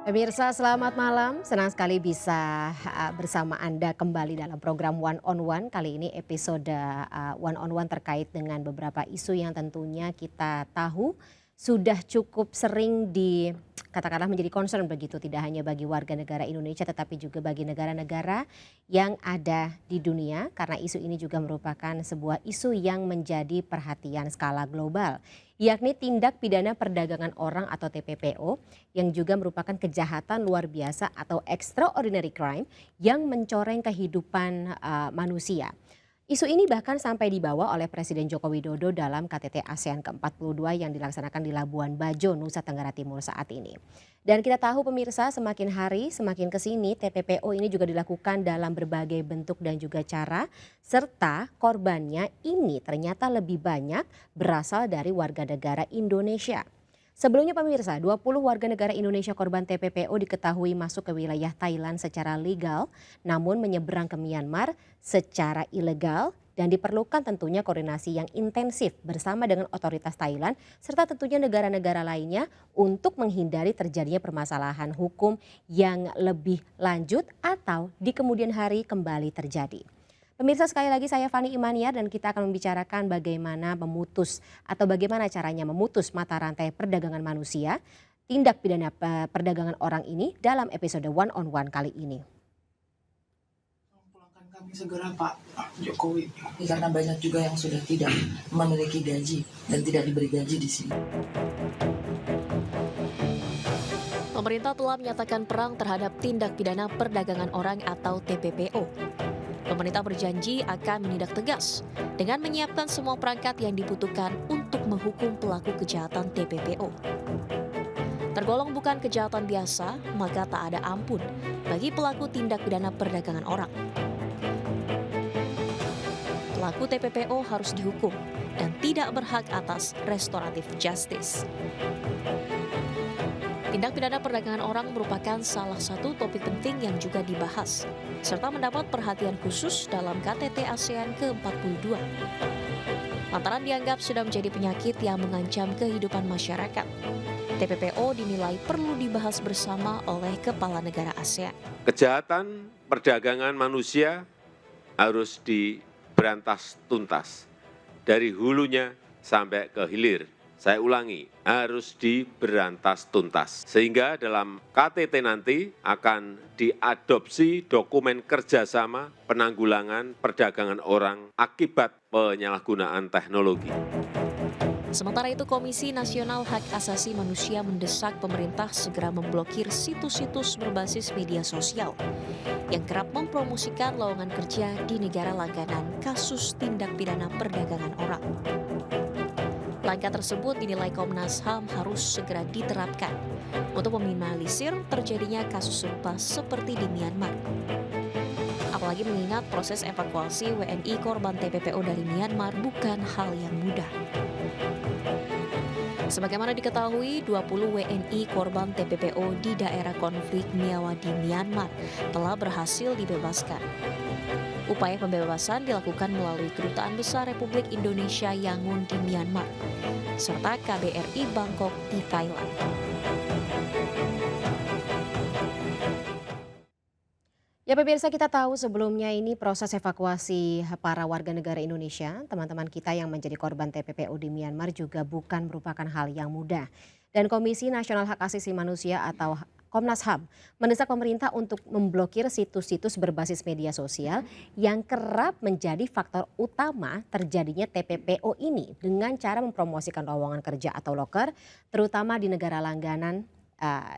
Pemirsa selamat malam, senang sekali bisa bersama Anda kembali dalam program One on One. Kali ini episode One on One terkait dengan beberapa isu yang tentunya kita tahu sudah cukup sering katakanlah menjadi concern begitu, tidak hanya bagi warga negara Indonesia tetapi juga bagi negara-negara yang ada di dunia, karena isu ini juga merupakan sebuah isu yang menjadi perhatian skala global, yakni tindak pidana perdagangan orang atau TPPO yang juga merupakan kejahatan luar biasa atau extraordinary crime yang mencoreng kehidupan manusia. Isu ini bahkan sampai dibawa oleh Presiden Joko Widodo dalam KTT ASEAN ke-42 yang dilaksanakan di Labuan Bajo, Nusa Tenggara Timur saat ini. Dan kita tahu pemirsa, semakin hari semakin kesini TPPO ini juga dilakukan dalam berbagai bentuk dan juga cara, serta korbannya ini ternyata lebih banyak berasal dari warga negara Indonesia. Sebelumnya pemirsa, 20 warga negara Indonesia korban TPPO diketahui masuk ke wilayah Thailand secara legal, namun menyeberang ke Myanmar secara ilegal dan diperlukan tentunya koordinasi yang intensif bersama dengan otoritas Thailand serta tentunya negara-negara lainnya untuk menghindari terjadinya permasalahan hukum yang lebih lanjut atau di kemudian hari kembali terjadi. Pemirsa, sekali lagi saya Fani Imaniar dan kita akan membicarakan bagaimana memutus atau bagaimana caranya memutus mata rantai perdagangan manusia, tindak pidana perdagangan orang ini dalam episode One on One kali ini. Pulangkan kami segera Pak Jokowi. Karena banyak juga yang sudah tidak memiliki gaji dan tidak diberi gaji di sini. Pemerintah telah menyatakan perang terhadap tindak pidana perdagangan orang atau TPPO. Pemerintah berjanji akan menindak tegas dengan menyiapkan semua perangkat yang dibutuhkan untuk menghukum pelaku kejahatan TPPO. Tergolong bukan kejahatan biasa, maka tak ada ampun bagi pelaku tindak pidana perdagangan orang. Pelaku TPPO harus dihukum dan tidak berhak atas restoratif justice. Tindak pidana perdagangan orang merupakan salah satu topik penting yang juga dibahas, serta mendapat perhatian khusus dalam KTT ASEAN ke-42. Lantaran dianggap sudah menjadi penyakit yang mengancam kehidupan masyarakat. TPPO dinilai perlu dibahas bersama oleh kepala negara ASEAN. Kejahatan perdagangan manusia harus diberantas tuntas, dari hulunya sampai ke hilir. Saya ulangi, harus diberantas tuntas. Sehingga dalam KTT nanti akan diadopsi dokumen kerjasama penanggulangan perdagangan orang akibat penyalahgunaan teknologi. Sementara itu, Komisi Nasional Hak Asasi Manusia mendesak pemerintah segera memblokir situs-situs berbasis media sosial yang kerap mempromosikan lowongan kerja di negara langganan kasus tindak pidana perdagangan orang. Langkah tersebut dinilai Komnas HAM harus segera diterapkan untuk meminimalisir terjadinya kasus serupa seperti di Myanmar. Apalagi mengingat proses evakuasi WNI korban TPPO dari Myanmar bukan hal yang mudah. Sebagaimana diketahui, 20 WNI korban TPPO di daerah konflik Myawa di Myanmar telah berhasil dibebaskan. Upaya pembebasan dilakukan melalui Kedutaan Besar Republik Indonesia Yangon di Myanmar, serta KBRI Bangkok di Thailand. Ya pemirsa, kita tahu sebelumnya ini proses evakuasi para warga negara Indonesia, teman-teman kita yang menjadi korban TPPO di Myanmar juga bukan merupakan hal yang mudah. Dan Komisi Nasional Hak Asasi Manusia atau Komnas HAM mendesak pemerintah untuk memblokir situs-situs berbasis media sosial yang kerap menjadi faktor utama terjadinya TPPO ini dengan cara mempromosikan lowongan kerja atau loker, terutama di negara langganan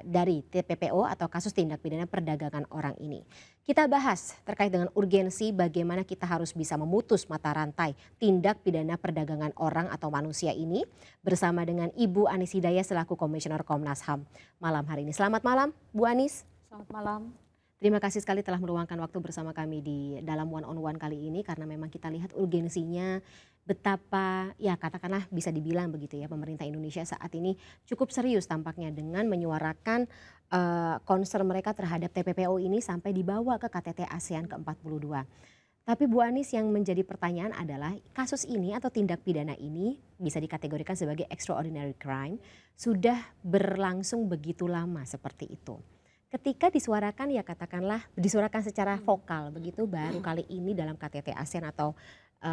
dari TPPO atau kasus tindak pidana perdagangan orang ini. Kita bahas terkait dengan urgensi bagaimana kita harus bisa memutus mata rantai tindak pidana perdagangan orang atau manusia ini bersama dengan Ibu Anis Hidayah selaku Komisioner Komnas HAM malam hari ini. Selamat malam Bu Anis. Selamat malam. Terima kasih sekali telah meluangkan waktu bersama kami di dalam One on One kali ini, karena memang kita lihat urgensinya betapa ya katakanlah bisa dibilang begitu ya, pemerintah Indonesia saat ini cukup serius tampaknya dengan menyuarakan concern mereka terhadap TPPO ini sampai dibawa ke KTT ASEAN ke-42. Tapi Bu Anis, yang menjadi pertanyaan adalah kasus ini atau tindak pidana ini bisa dikategorikan sebagai extraordinary crime sudah berlangsung begitu lama seperti itu. ketika disuarakan ya katakanlah disuarakan secara vokal begitu baru kali ini dalam KTT ASEAN atau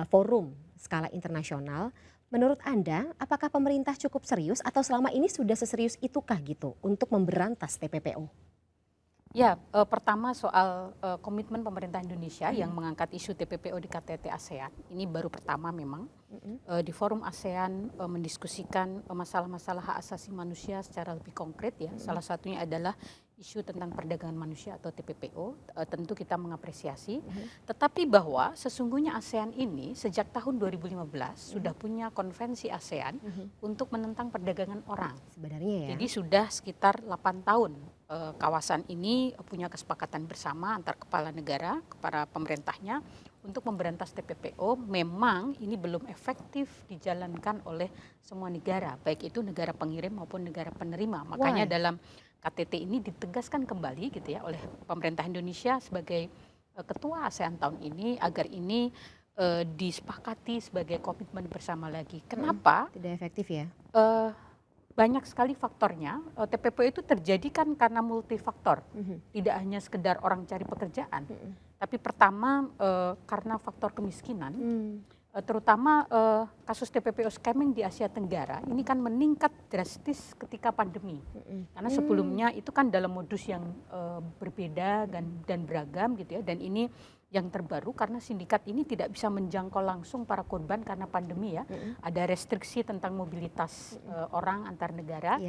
forum skala internasional. Menurut Anda apakah pemerintah cukup serius atau selama ini sudah seserius itukah gitu untuk memberantas TPPO? Ya, pertama soal komitmen pemerintah Indonesia yang mengangkat isu TPPO di KTT ASEAN. Ini baru pertama memang. Di forum ASEAN mendiskusikan masalah-masalah hak asasi manusia secara lebih konkret ya. Salah satunya adalah isu tentang perdagangan manusia atau TPPO. Tentu kita mengapresiasi. Tetapi bahwa sesungguhnya ASEAN ini sejak tahun 2015 sudah punya konvensi ASEAN untuk menentang perdagangan orang. Sebenarnya ya. Jadi sudah sekitar 8 tahun kawasan ini punya kesepakatan bersama antar kepala negara, para pemerintahnya untuk memberantas TPPO. Memang ini belum efektif dijalankan oleh semua negara, baik itu negara pengirim maupun negara penerima. Makanya dalam KTT ini ditegaskan kembali gitu ya oleh pemerintah Indonesia sebagai ketua ASEAN tahun ini agar ini disepakati sebagai komitmen bersama lagi. Kenapa? Tidak efektif ya? Banyak sekali faktornya. TPPO itu terjadi kan karena multifaktor, tidak hanya sekedar orang cari pekerjaan, tapi pertama karena faktor kemiskinan, terutama kasus TPPO scamming di Asia Tenggara ini kan meningkat drastis ketika pandemi, karena sebelumnya itu kan dalam modus yang berbeda dan beragam gitu ya, dan ini yang terbaru karena sindikat ini tidak bisa menjangkau langsung para korban karena pandemi ya. Ada restriksi tentang mobilitas orang antar negara,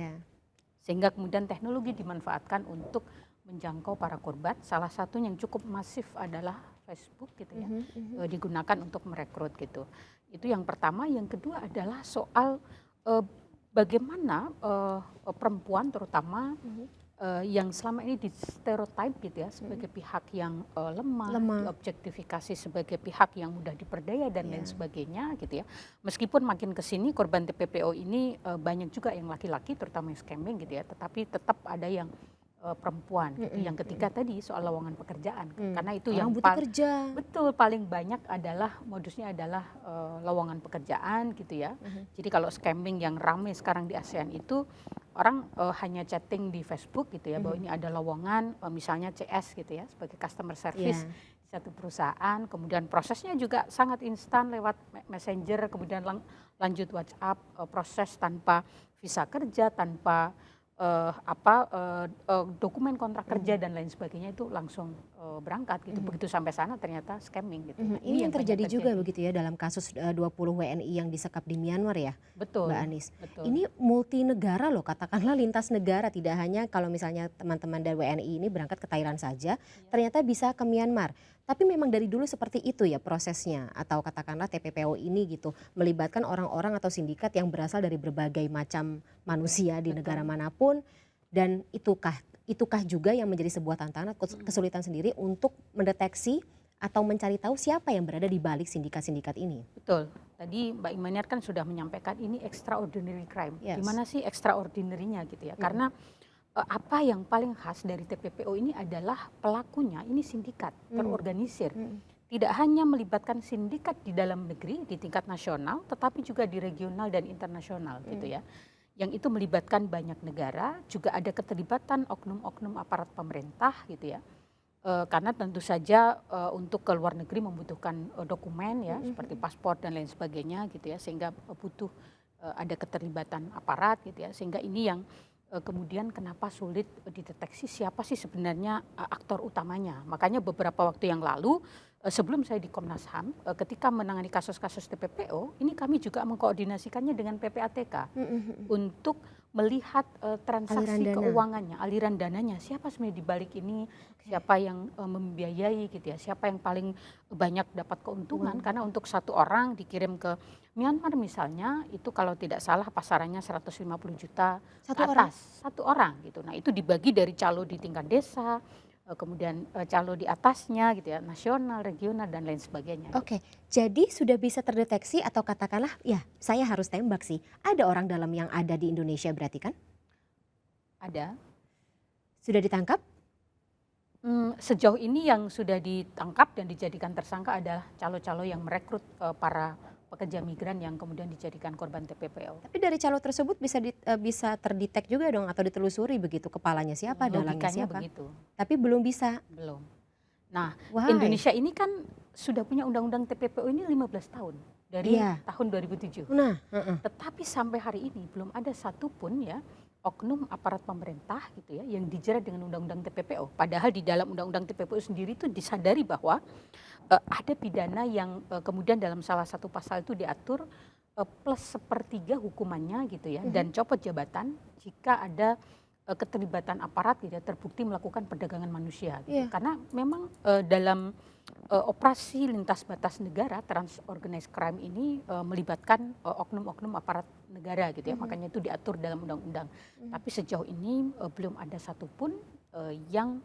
sehingga kemudian teknologi dimanfaatkan untuk menjangkau para korban. Salah satu yang cukup masif adalah Facebook gitu ya, digunakan untuk merekrut gitu. Itu yang pertama. Yang kedua adalah soal bagaimana perempuan terutama yang selama ini distereotip gitu ya sebagai pihak yang lemah, diobjektifikasi sebagai pihak yang mudah diperdaya dan lain sebagainya gitu ya. Meskipun makin ke sini korban TPPO ini banyak juga yang laki-laki terutama yang scamming gitu ya, tetapi tetap ada yang perempuan gitu. Yang ketiga tadi soal lowongan pekerjaan, karena itu yang kerja. Betul, paling banyak adalah modusnya adalah lowongan pekerjaan gitu ya. Jadi kalau scamming yang ramai sekarang di ASEAN itu orang hanya chatting di Facebook gitu ya, bahwa ini ada lowongan misalnya CS gitu ya sebagai customer service satu perusahaan, kemudian prosesnya juga sangat instan lewat messenger, kemudian lanjut WhatsApp, proses tanpa visa kerja, tanpa dokumen kontrak kerja dan lain sebagainya itu langsung berangkat gitu. Begitu sampai sana ternyata scamming gitu. Ini yang terjadi juga begitu ya dalam kasus 20 WNI yang disekap di Myanmar ya. Betul, Mbak Anis. betul. Ini multi negara loh, katakanlah lintas negara, tidak hanya kalau misalnya teman-teman dari WNI ini berangkat ke Thailand saja, ternyata bisa ke Myanmar. Tapi memang dari dulu seperti itu ya prosesnya, atau katakanlah TPPO ini gitu melibatkan orang-orang atau sindikat yang berasal dari berbagai macam manusia di negara manapun, dan itukah juga yang menjadi sebuah tantangan kesulitan sendiri untuk mendeteksi atau mencari tahu siapa yang berada di balik sindikat-sindikat ini. Betul. Tadi Mbak Imaniar kan sudah menyampaikan ini extraordinary crime. Yes. Gimana sih extraordinary-nya gitu ya? Karena apa yang paling khas dari TPPO ini adalah pelakunya ini sindikat terorganisir. Tidak hanya melibatkan sindikat di dalam negeri di tingkat nasional, tetapi juga di regional dan internasional gitu ya. Yang itu melibatkan banyak negara, juga ada keterlibatan oknum-oknum aparat pemerintah gitu ya. Karena tentu saja untuk ke luar negeri membutuhkan dokumen ya, seperti paspor dan lain sebagainya gitu ya, sehingga butuh ada keterlibatan aparat gitu ya, sehingga ini yang kemudian kenapa sulit dideteksi siapa sih sebenarnya aktor utamanya. Makanya beberapa waktu yang lalu sebelum saya di Komnas HAM, ketika menangani kasus-kasus TPPO, ini kami juga mengkoordinasikannya dengan PPATK untuk melihat transaksi keuangannya, aliran dananya, siapa sebenarnya di balik ini, siapa yang membiayai gitu ya, siapa yang paling banyak dapat keuntungan. Karena untuk satu orang dikirim ke Myanmar misalnya, itu kalau tidak salah pasarannya 150 juta ke atas, satu orang gitu. Nah itu dibagi dari calo di tingkat desa, kemudian calo di atasnya gitu ya, nasional, regional dan lain sebagainya. Oke, jadi sudah bisa terdeteksi atau katakanlah ya saya harus tembak sih, ada orang dalam yang ada di Indonesia berarti kan? Ada. Sudah ditangkap? Sejauh ini yang sudah ditangkap dan dijadikan tersangka adalah calo-calo yang merekrut para pekerja migran yang kemudian dijadikan korban TPPO. Tapi dari calo tersebut bisa terdetek juga dong atau ditelusuri begitu kepalanya siapa, dalangnya Logikanya siapa. begitu. Tapi belum bisa. Belum. Nah, Why? Indonesia ini kan sudah punya undang-undang TPPO ini 15 tahun dari Iya. tahun 2007. Nah, Tetapi sampai hari ini belum ada satupun ya oknum aparat pemerintah gitu ya yang dijerat dengan undang-undang TPPO. Padahal di dalam undang-undang TPPO sendiri itu disadari bahwa ada pidana yang kemudian dalam salah satu pasal itu diatur plus sepertiga hukumannya gitu ya, dan copot jabatan jika ada keterlibatan aparat gitu ya, terbukti melakukan perdagangan manusia gitu. Iya. Karena memang dalam operasi lintas batas negara transorganized crime ini melibatkan oknum-oknum aparat negara gitu ya, makanya itu diatur dalam undang-undang. Tapi sejauh ini belum ada satupun yang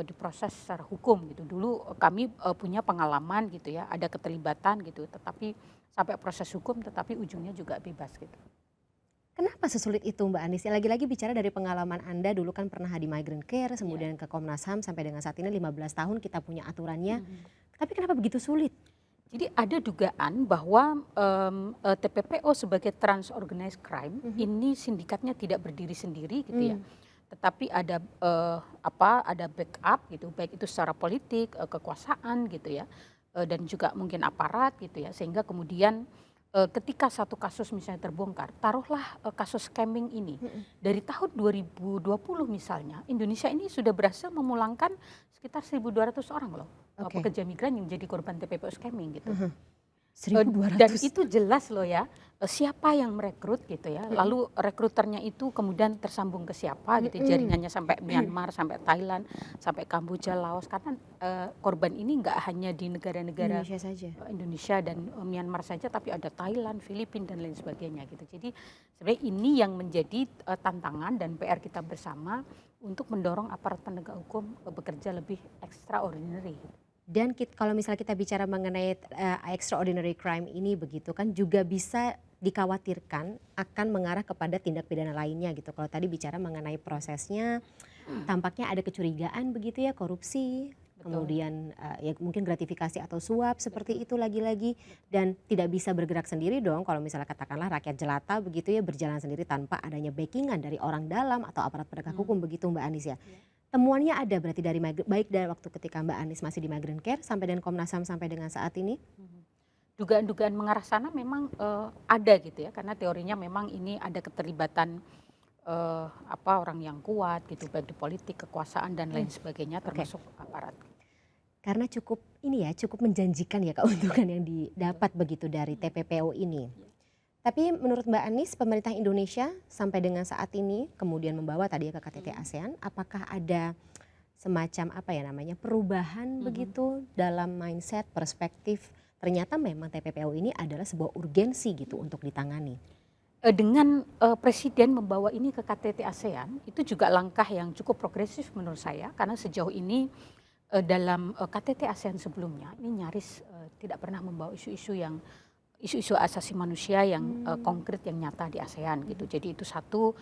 diproses secara hukum gitu. Dulu kami punya pengalaman gitu ya, ada keterlibatan gitu, tetapi sampai proses hukum, tetapi ujungnya juga bebas gitu. kenapa sesulit itu Mbak Anis? Ya, lagi-lagi bicara dari pengalaman Anda dulu kan pernah di Migrant Care, kemudian ke Komnas HAM sampai dengan saat ini 15 tahun kita punya aturannya. Tapi kenapa begitu sulit? Jadi ada dugaan bahwa TPPO sebagai transorganized crime ini sindikatnya tidak berdiri sendiri gitu ya, tetapi ada ada backup gitu, baik itu secara politik, kekuasaan gitu ya, dan juga mungkin aparat gitu ya, sehingga kemudian ketika satu kasus misalnya terbongkar, taruhlah kasus scamming ini dari tahun 2020 misalnya, Indonesia ini sudah berhasil memulangkan sekitar 1.200 orang loh. Oke. Pekerja migran yang jadi korban TPPO scamming gitu. 1.200. Dan itu jelas loh ya, siapa yang merekrut gitu ya, lalu rekruternya itu kemudian tersambung ke siapa gitu, jaringannya sampai Myanmar, sampai Thailand, sampai Kamboja, Laos, karena korban ini nggak hanya di negara-negara Indonesia saja. Indonesia dan Myanmar saja, tapi ada Thailand, Filipina dan lain sebagainya gitu. Jadi sebenarnya ini yang menjadi tantangan dan PR kita bersama untuk mendorong aparat penegak hukum bekerja lebih extraordinary. Dan kalau misalnya kita bicara mengenai extraordinary crime ini begitu kan juga bisa dikhawatirkan akan mengarah kepada tindak pidana lainnya gitu. Kalau tadi bicara mengenai prosesnya, tampaknya ada kecurigaan begitu ya, korupsi, kemudian ya mungkin gratifikasi atau suap seperti itu lagi-lagi, dan tidak bisa bergerak sendiri dong kalau misalnya katakanlah rakyat jelata begitu ya, berjalan sendiri tanpa adanya backingan dari orang dalam atau aparat penegak hukum begitu Mbak Anis ya. Temuannya ada berarti dari baik dari waktu ketika Mbak Anis masih di Migrant Care sampai dengan Komnas HAM sampai dengan saat ini? Dugaan-dugaan mengarah sana memang ada gitu ya, karena teorinya memang ini ada keterlibatan orang yang kuat gitu, baik di politik, kekuasaan dan lain sebagainya, termasuk aparat. Karena cukup menjanjikan ya keuntungan yang didapat begitu dari TPPO ini. Tapi menurut Mbak Anis, pemerintah Indonesia sampai dengan saat ini kemudian membawa tadi ya ke KTT ASEAN, apakah ada semacam perubahan begitu dalam mindset, perspektif, ternyata memang TPPO ini adalah sebuah urgensi gitu untuk ditangani? Dengan Presiden membawa ini ke KTT ASEAN, itu juga langkah yang cukup progresif menurut saya, karena sejauh ini dalam KTT ASEAN sebelumnya ini nyaris tidak pernah membawa isu-isu asasi manusia yang konkret yang nyata di ASEAN gitu. Jadi itu satu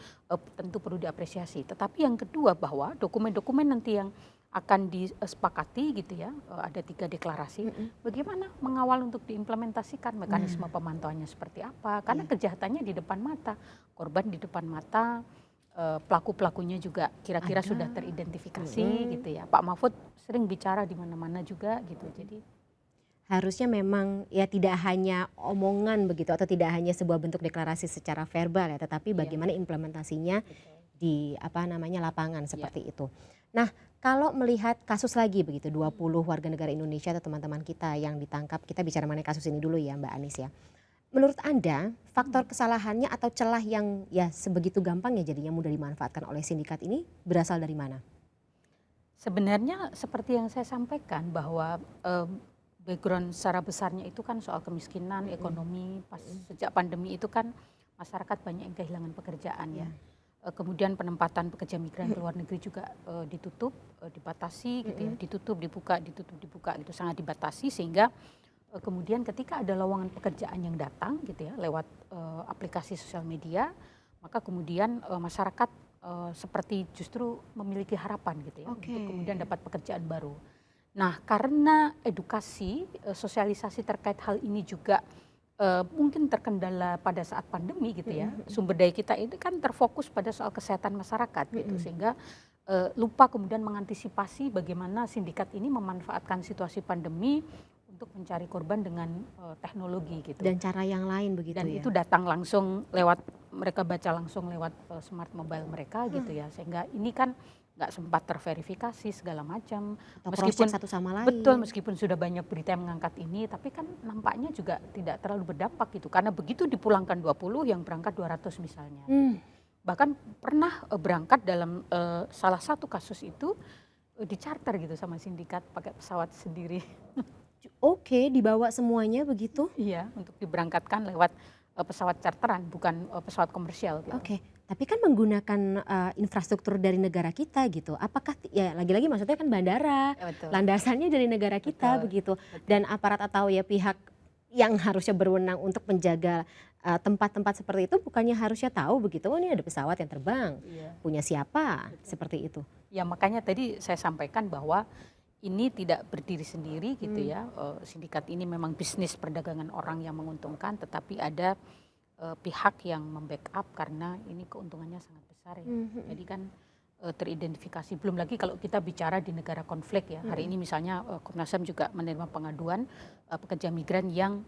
tentu perlu diapresiasi. Tetapi yang kedua bahwa dokumen-dokumen nanti yang akan disepakati gitu ya, ada 3 deklarasi, bagaimana mengawal untuk diimplementasikan, mekanisme pemantauannya seperti apa, karena kejahatannya di depan mata, korban di depan mata, pelaku-pelakunya juga kira-kira sudah teridentifikasi gitu ya. Pak Mahfud sering bicara di mana-mana juga gitu. Jadi harusnya memang ya tidak hanya omongan begitu atau tidak hanya sebuah bentuk deklarasi secara verbal ya, tetapi bagaimana implementasinya di lapangan seperti itu. Nah, kalau melihat kasus lagi begitu 20 warga negara Indonesia atau teman-teman kita yang ditangkap, kita bicara mengenai kasus ini dulu ya Mbak Anis ya. Menurut Anda faktor kesalahannya atau celah yang ya sebegitu gampang ya jadinya mudah dimanfaatkan oleh sindikat ini berasal dari mana? sebenarnya seperti yang saya sampaikan bahwa background secara besarnya itu kan soal kemiskinan, ekonomi, sejak pandemi itu kan masyarakat banyak yang kehilangan pekerjaan ya. Kemudian penempatan pekerja migran ke luar negeri juga ditutup, dibatasi gitu ya, ditutup, dibuka gitu, sangat dibatasi sehingga kemudian ketika ada lowongan pekerjaan yang datang gitu ya lewat aplikasi sosial media, maka kemudian masyarakat seperti justru memiliki harapan gitu ya untuk kemudian dapat pekerjaan baru. Nah, karena edukasi, sosialisasi terkait hal ini juga mungkin terkendala pada saat pandemi gitu ya. Sumber daya kita itu kan terfokus pada soal kesehatan masyarakat gitu, sehingga lupa kemudian mengantisipasi bagaimana sindikat ini memanfaatkan situasi pandemi untuk mencari korban dengan teknologi gitu. Dan cara yang lain begitu Dan ya? itu datang langsung lewat, mereka baca langsung lewat smart mobile mereka gitu ya, sehingga ini kan nggak sempat terverifikasi segala macam. Atau cross-check satu sama lain. Betul, meskipun sudah banyak berita yang mengangkat ini, tapi kan nampaknya juga tidak terlalu berdampak gitu, karena begitu dipulangkan 20 yang berangkat 200 misalnya. Bahkan pernah berangkat dalam salah satu kasus itu dicharter gitu sama sindikat pakai pesawat sendiri. Oke, dibawa semuanya begitu? Iya, untuk diberangkatkan lewat pesawat charteran, bukan pesawat komersial gitu. Oke, tapi kan menggunakan infrastruktur dari negara kita gitu. Apakah ya lagi-lagi maksudnya kan bandara, Ya, betul. landasannya dari negara kita Betul, begitu. Dan aparat atau ya pihak yang harusnya berwenang untuk menjaga tempat-tempat seperti itu bukannya harusnya tahu begitu, oh ini ada pesawat yang terbang, Iya. punya siapa, seperti itu. Ya makanya tadi saya sampaikan bahwa ini tidak berdiri sendiri gitu ya. Sindikat ini memang bisnis perdagangan orang yang menguntungkan, tetapi ada pihak yang membackup karena ini keuntungannya sangat besar ya. Jadi kan teridentifikasi. Belum lagi kalau kita bicara di negara konflik ya. Hari ini misalnya Komnas HAM juga menerima pengaduan pekerja migran yang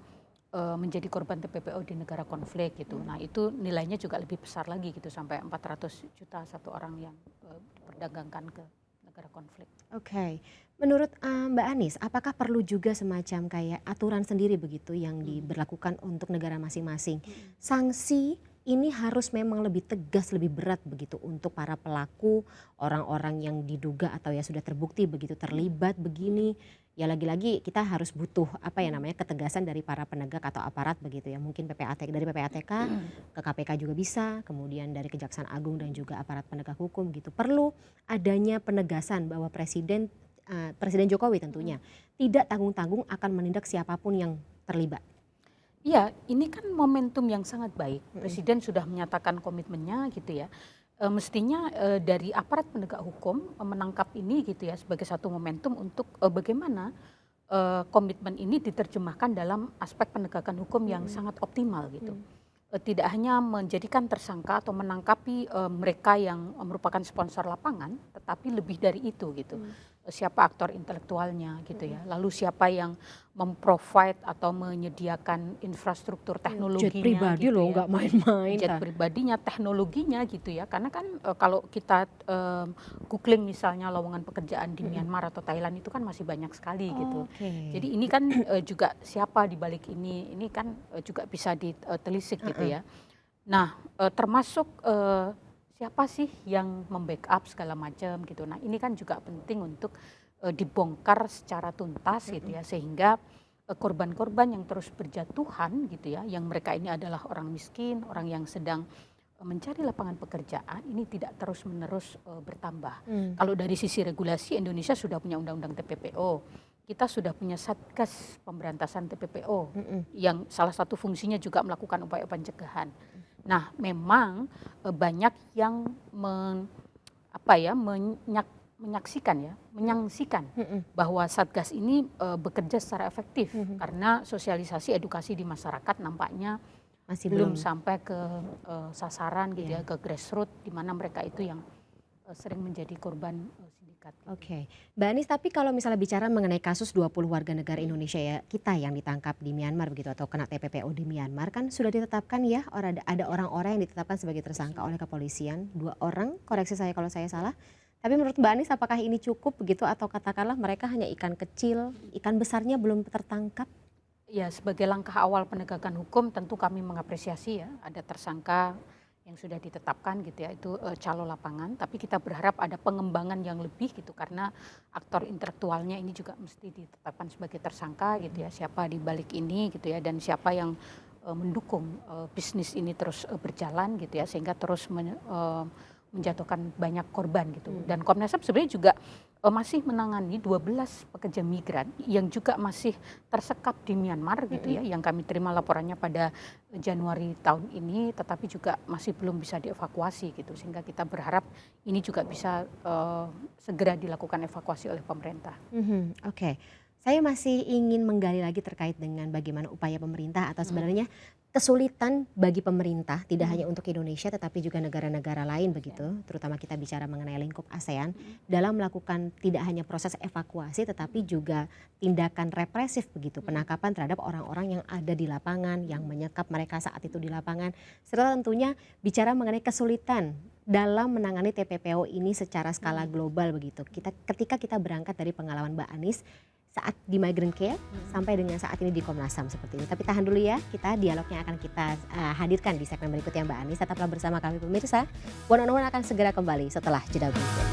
menjadi korban TPPO di negara konflik gitu. Nah itu nilainya juga lebih besar lagi gitu, sampai 400 juta satu orang yang diperdagangkan ke negara konflik. Oke, menurut Mbak Anis, apakah perlu juga semacam kayak aturan sendiri begitu yang diberlakukan untuk negara masing-masing? Sanksi ini harus memang lebih tegas, lebih berat begitu untuk para pelaku, orang-orang yang diduga atau ya sudah terbukti begitu terlibat begini. Ya lagi-lagi kita harus butuh apa ya namanya ketegasan dari para penegak atau aparat begitu ya. Mungkin PPATK, dari PPATK ke KPK juga bisa, kemudian dari Kejaksaan Agung dan juga aparat penegak hukum gitu. Perlu adanya penegasan bahwa Presiden Jokowi tentunya tidak tanggung-tanggung akan menindak siapapun yang terlibat. Iya, ini kan momentum yang sangat baik. Presiden sudah menyatakan komitmennya gitu ya. Mestinya dari aparat penegak hukum menangkap ini gitu ya sebagai satu momentum untuk bagaimana komitmen ini diterjemahkan dalam aspek penegakan hukum yang sangat optimal gitu. Tidak hanya menjadikan tersangka atau menangkapi mereka yang merupakan sponsor lapangan, tetapi lebih dari itu gitu. Siapa aktor intelektualnya gitu ya. Lalu siapa yang memprovide atau menyediakan infrastruktur teknologinya. Jet pribadi gitu loh, ya. nggak main-main. Jet pribadinya, teknologinya gitu ya. Karena kan kalau kita googling misalnya lowongan pekerjaan di Myanmar atau Thailand itu kan masih banyak sekali gitu. Jadi ini kan juga siapa di balik ini kan juga bisa ditelisik gitu ya. Nah termasuk siapa sih yang membackup segala macam gitu. Nah ini kan juga penting untuk dibongkar secara tuntas gitu ya, sehingga korban-korban yang terus berjatuhan gitu ya, yang mereka ini adalah orang miskin, orang yang sedang mencari lapangan pekerjaan, ini tidak terus-menerus bertambah. Kalau dari sisi regulasi, Indonesia sudah punya undang-undang TPPO. Kita sudah punya Satgas Pemberantasan TPPO yang salah satu fungsinya juga melakukan upaya pencegahan. Nah, memang banyak yang menyaksikan bahwa Satgas ini bekerja secara efektif karena sosialisasi edukasi di masyarakat nampaknya Masih belum sampai ke sasaran gitu ya, ke grassroots di mana mereka itu yang sering menjadi korban sindikat. Oke, Mbak Anis, tapi kalau misalnya bicara mengenai kasus 20 warga negara Indonesia ya kita yang ditangkap di Myanmar begitu atau kena TPPO di Myanmar, kan sudah ditetapkan ya, ada orang-orang yang ditetapkan sebagai tersangka oleh kepolisian, 2 orang, koreksi saya kalau saya salah. Tapi menurut Mbak Anis apakah ini cukup begitu atau katakanlah mereka hanya ikan kecil, ikan besarnya belum tertangkap? Ya, sebagai langkah awal penegakan hukum tentu kami mengapresiasi ya ada tersangka yang sudah ditetapkan gitu ya, itu calo lapangan, tapi kita berharap ada pengembangan yang lebih gitu karena aktor intelektualnya ini juga mesti ditetapkan sebagai tersangka gitu ya, siapa di balik ini gitu ya, dan siapa yang mendukung bisnis ini terus berjalan gitu ya, sehingga terus menjatuhkan banyak korban gitu. Dan Komnas HAM sebenarnya juga masih menangani 12 pekerja migran yang juga masih tersekap di Myanmar gitu ya, yang kami terima laporannya pada Januari tahun ini, tetapi juga masih belum bisa dievakuasi gitu, sehingga kita berharap ini juga bisa segera dilakukan evakuasi oleh pemerintah. Oke. Saya masih ingin menggali lagi terkait dengan bagaimana upaya pemerintah atau sebenarnya kesulitan bagi pemerintah tidak hanya untuk Indonesia tetapi juga negara-negara lain begitu, terutama kita bicara mengenai lingkup ASEAN dalam melakukan tidak hanya proses evakuasi tetapi juga tindakan represif begitu, penangkapan terhadap orang-orang yang ada di lapangan, yang menyekap mereka saat itu di lapangan, serta tentunya bicara mengenai kesulitan dalam menangani TPPO ini secara skala global begitu. Ketika kita berangkat dari pengalaman Mbak Anies saat di Migrant Care sampai dengan saat ini di Komnas HAM seperti ini. Tapi tahan dulu ya, kita dialognya akan kita hadirkan di segmen berikutnya Mbak Anies. Tetaplah bersama kami pemirsa. One on One akan segera kembali setelah jeda berikut.